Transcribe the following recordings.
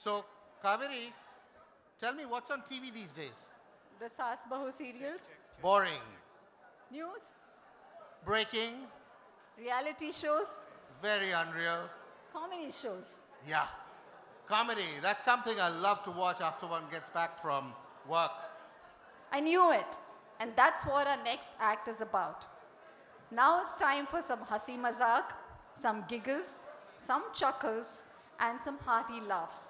So, Kaveri, tell me what's on TV these days? The Saas Bahu serials, Boring. news, Breaking. reality shows, Very unreal. comedy shows. Yeah. Comedy. That's something I love to watch after one gets back from work. I knew it. And that's what our next act is about. Now it's time for some hasi mazak, some giggles, some chuckles, and some hearty laughs.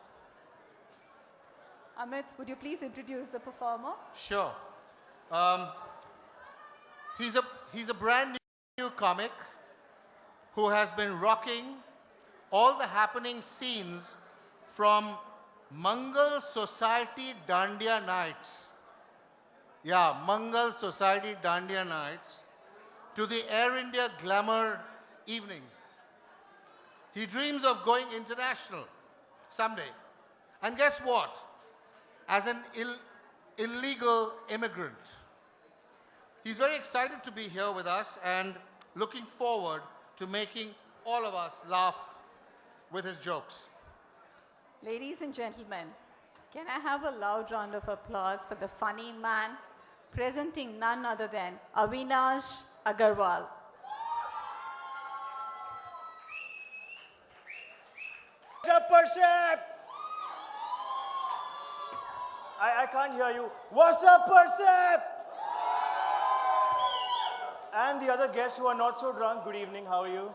Amit, would you please introduce the performer? Sure. He's a brand new comic who has been rocking all the happening scenes from Mangal Society Dandiya Nights. Yeah, Mangal Society Dandiya Nights to the Air India Glamour evenings. He dreams of going international someday. And guess what? As an illegal immigrant. He's very excited to be here with us and looking forward to making all of us laugh with his jokes. Ladies and gentlemen, can I have a loud round of applause for the funny man presenting none other than Avinash Agarwal. What's up, Percept? I can't hear you. What's up, Percept? And the other guests who are not so drunk, good evening, how are you?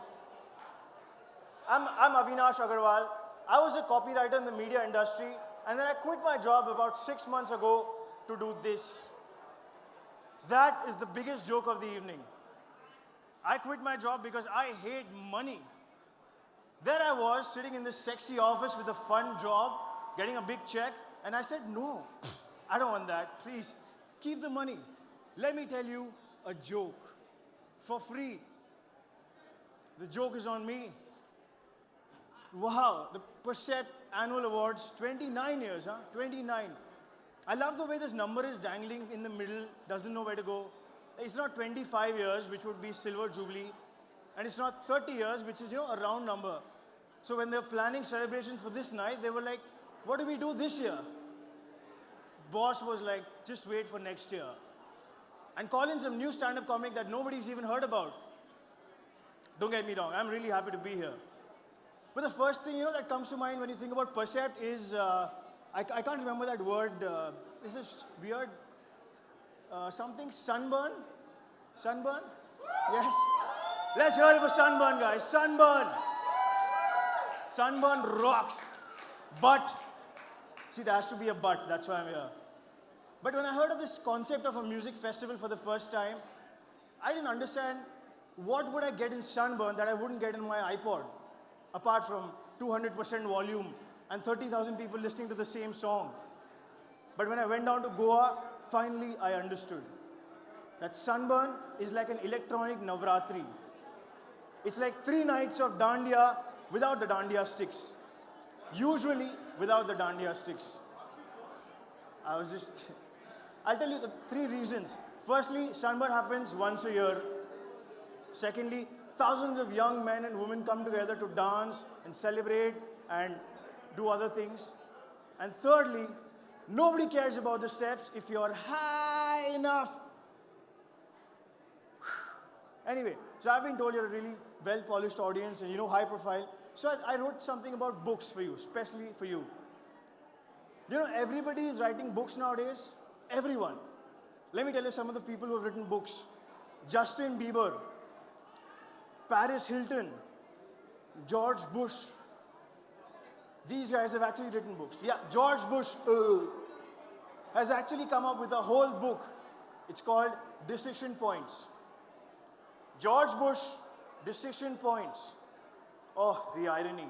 I'm Avinash Agarwal. I was a copywriter in the media industry, and then I quit my job about 6 months ago to do this. That is the biggest joke of the evening. I quit my job because I hate money. There I was, sitting in this sexy office with a fun job, getting a big check, and I said, no, I don't want that. Please, keep the money. Let me tell you a joke for free. The joke is on me. Wow, the Percept Annual Awards, 29 years, huh? 29. I love the way this number is dangling in the middle, doesn't know where to go. It's not 25 years, which would be silver jubilee, and it's not 30 years, which is, a round number. So when they were planning celebrations for this night, they were like, what do we do this year? Boss was like, just wait for next year. And call in some new stand-up comic that nobody's even heard about. Don't get me wrong, I'm really happy to be here. But the first thing, that comes to mind when you think about Percept is, I can't remember that word. This is weird. Something, sunburn? Sunburn? Yes. Let's hear it for sunburn, guys. Sunburn. Sunburn rocks. But, see, there has to be a but. That's why I'm here. But when I heard of this concept of a music festival for the first time, I didn't understand what would I get in sunburn that I wouldn't get in my iPod, apart from 200% volume and 30,000 people listening to the same song. But when I went down to Goa, finally I understood that sunburn is like an electronic Navratri. It's like 3 nights of dandiya without the dandiya sticks. Usually without the dandiya sticks. I'll tell you the 3 reasons. Firstly, sunburn happens once a year. Secondly, thousands of young men and women come together to dance and celebrate and do other things. And thirdly, nobody cares about the steps if you're high enough. Anyway, so I've been told you're a really well-polished audience and high profile. So I wrote something about books for you, especially for you. Everybody is writing books nowadays. Everyone. Let me tell you some of the people who have written books. Justin Bieber, Paris Hilton, George Bush. These guys have actually written books. Yeah, George Bush has actually come up with a whole book. It's called Decision Points. George Bush, Decision Points. Oh, the irony.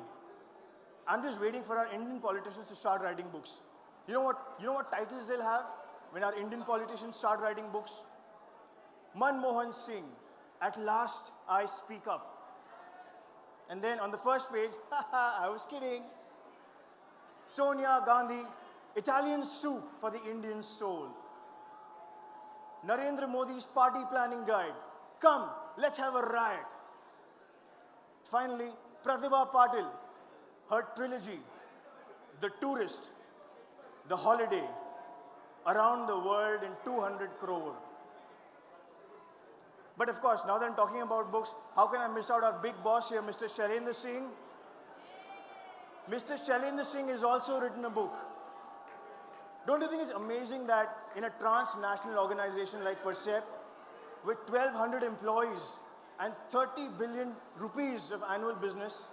I'm just waiting for our Indian politicians to start writing books. You know what titles they'll have when our Indian politicians start writing books? Manmohan Singh, At Last I Speak Up. And then on the first page, I was kidding. Sonia Gandhi, Italian soup for the Indian soul. Narendra Modi's party planning guide. Come, let's have a riot. Finally, Pratibha Patil, her trilogy. the tourist, the holiday, around the world in 200 crore. But of course, now that I'm talking about books, how can I miss out our big boss here, Mr. Shailendra Singh? Mr. Shailendra Singh has also written a book. Don't you think it's amazing that in a transnational organization like Percept, with 1,200 employees and 30 billion rupees of annual business,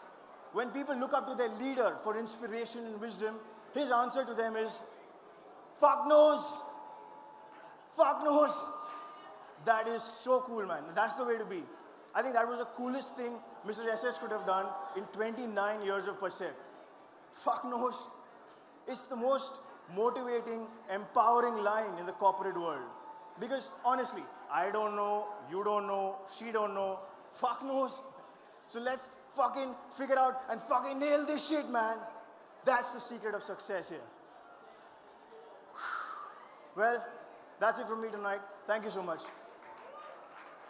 when people look up to their leader for inspiration and wisdom, his answer to them is, fuck knows, fuck knows. That is so cool, man. That's the way to be. I think that was the coolest thing Mr. SS could have done in 29 years of Percept. Fuck knows. It's the most motivating, empowering line in the corporate world. Because honestly, I don't know, you don't know, she don't know, fuck knows. So let's fucking figure out and fucking nail this shit, man. That's the secret of success here. Well, that's it from me tonight. Thank you so much.